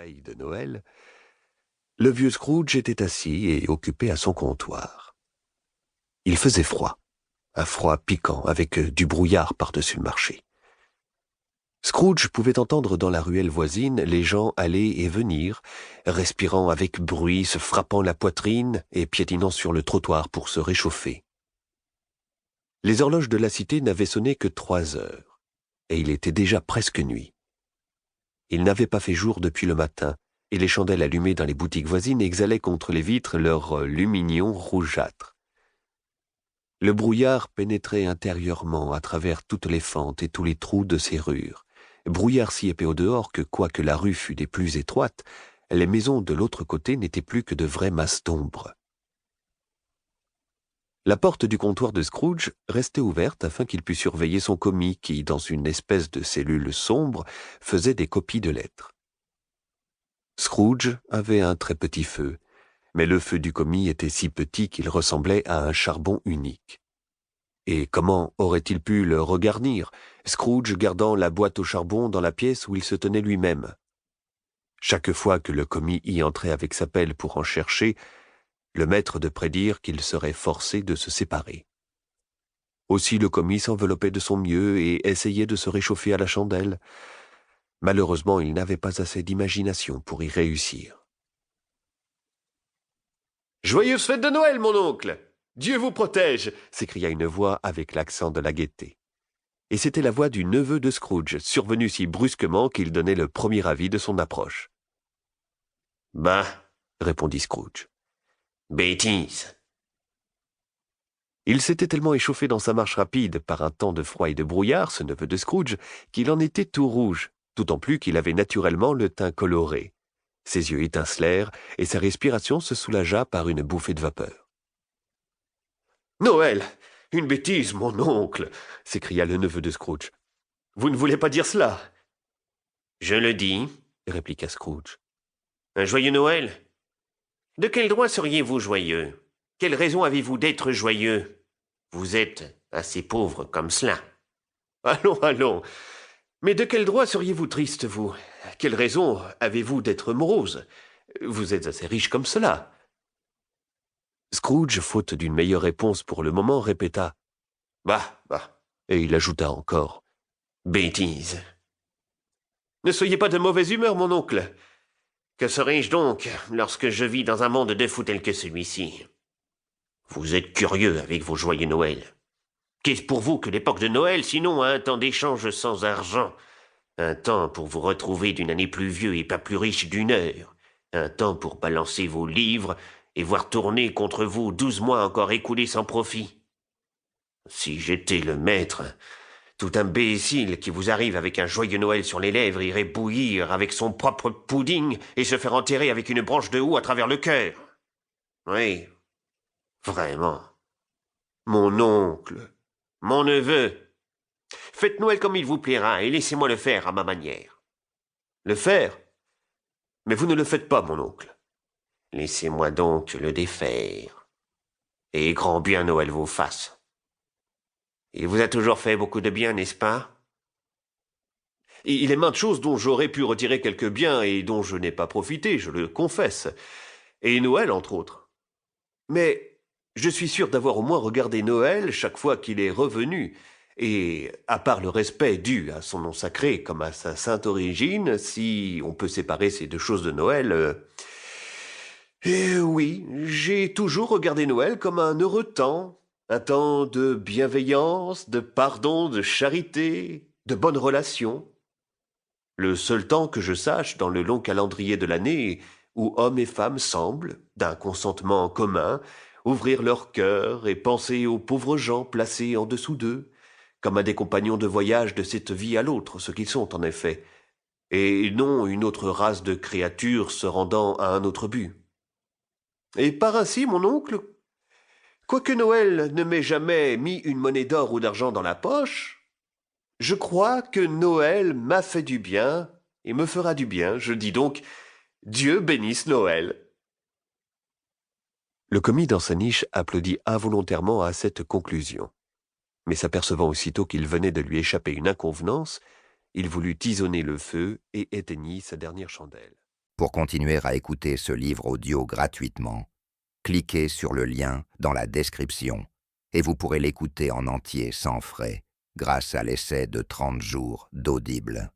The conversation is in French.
veille de Noël, le vieux Scrooge était assis et occupé à son comptoir. Il faisait froid, un froid piquant avec du brouillard par-dessus le marché. Scrooge pouvait entendre dans la ruelle voisine les gens aller et venir, respirant avec bruit, se frappant la poitrine et piétinant sur le trottoir pour se réchauffer. Les horloges de la cité n'avaient sonné que 3 heures, et il était déjà presque nuit. Il n'avait pas fait jour depuis le matin, et les chandelles allumées dans les boutiques voisines exhalaient contre les vitres leur lumignon rougeâtre. Le brouillard pénétrait intérieurement à travers toutes les fentes et tous les trous de serrures, brouillard si épais au dehors que, quoique la rue fût des plus étroites, les maisons de l'autre côté n'étaient plus que de vraies masses d'ombre. La porte du comptoir de Scrooge restait ouverte afin qu'il pût surveiller son commis qui, dans une espèce de cellule sombre, faisait des copies de lettres. Scrooge avait un très petit feu, mais le feu du commis était si petit qu'il ressemblait à un charbon unique. Et comment aurait-il pu le regarnir, Scrooge gardant la boîte au charbon dans la pièce où il se tenait lui-même? Chaque fois que le commis y entrait avec sa pelle pour en chercher, le maître de prédire qu'il serait forcé de se séparer. Aussi le commis s'enveloppait de son mieux et essayait de se réchauffer à la chandelle. Malheureusement, il n'avait pas assez d'imagination pour y réussir. « Joyeuse fête de Noël, mon oncle! Dieu vous protège !» s'écria une voix avec l'accent de la gaieté. Et c'était la voix du neveu de Scrooge, survenu si brusquement qu'il donnait le premier avis de son approche. « Bah, répondit Scrooge. Bêtise. » Il s'était tellement échauffé dans sa marche rapide par un temps de froid et de brouillard, ce neveu de Scrooge, qu'il en était tout rouge, d'autant plus qu'il avait naturellement le teint coloré. Ses yeux étincelèrent et sa respiration se soulagea par une bouffée de vapeur. « Noël! Une bêtise, mon oncle !» s'écria le neveu de Scrooge. « Vous ne voulez pas dire cela ?» ?»« Je le dis, » répliqua Scrooge. « Un joyeux Noël? De quel droit seriez-vous joyeux? Quelle raison avez-vous d'être joyeux? Vous êtes assez pauvre comme cela. »« Allons, allons. Mais de quel droit seriez-vous triste, vous? Quelle raison avez-vous d'être morose? Vous êtes assez riche comme cela. » Scrooge, faute d'une meilleure réponse pour le moment, répéta « Bah, bah !» et il ajouta encore « Bêtise. » « Ne soyez pas de mauvaise humeur, mon oncle. Que serais-je donc lorsque je vis dans un monde de fous tel que celui-ci? Vous êtes curieux avec vos joyeux Noël. Qu'est-ce pour vous que l'époque de Noël, sinon un temps d'échange sans argent? Un temps pour vous retrouver d'une année plus vieux et pas plus riche d'une heure. Un temps pour balancer vos livres et voir tourner contre vous 12 mois encore écoulés sans profit. Si j'étais le maître, tout imbécile qui vous arrive avec un joyeux Noël sur les lèvres irait bouillir avec son propre pudding et se faire enterrer avec une branche de houx à travers le cœur. Oui, vraiment. Mon oncle, mon neveu, faites Noël comme il vous plaira et laissez-moi le faire à ma manière. Le faire? Mais vous ne le faites pas, mon oncle. Laissez-moi donc le défaire. Et grand bien Noël vous fasse. Il vous a toujours fait beaucoup de bien, n'est-ce pas? Il est maintes choses dont j'aurais pu retirer quelques biens et dont je n'ai pas profité, je le confesse. Et Noël, entre autres. Mais je suis sûr d'avoir au moins regardé Noël chaque fois qu'il est revenu. Et, à part le respect dû à son nom sacré comme à sa sainte origine, si on peut séparer ces deux choses de Noël... Et oui, j'ai toujours regardé Noël comme un heureux temps. Un temps de bienveillance, de pardon, de charité, de bonnes relations. Le seul temps que je sache dans le long calendrier de l'année où hommes et femmes semblent, d'un consentement commun, ouvrir leur cœur et penser aux pauvres gens placés en dessous d'eux, comme à des compagnons de voyage de cette vie à l'autre, ce qu'ils sont en effet, et non une autre race de créatures se rendant à un autre but. Et par ainsi, mon oncle, quoique Noël ne m'ait jamais mis une monnaie d'or ou d'argent dans la poche, je crois que Noël m'a fait du bien et me fera du bien. Je dis donc, Dieu bénisse Noël. Le commis dans sa niche applaudit involontairement à cette conclusion. Mais s'apercevant aussitôt qu'il venait de lui échapper une inconvenance, il voulut tisonner le feu et éteignit sa dernière chandelle. Pour continuer à écouter ce livre audio gratuitement, cliquez sur le lien dans la description et vous pourrez l'écouter en entier sans frais grâce à l'essai de 30 jours d'Audible.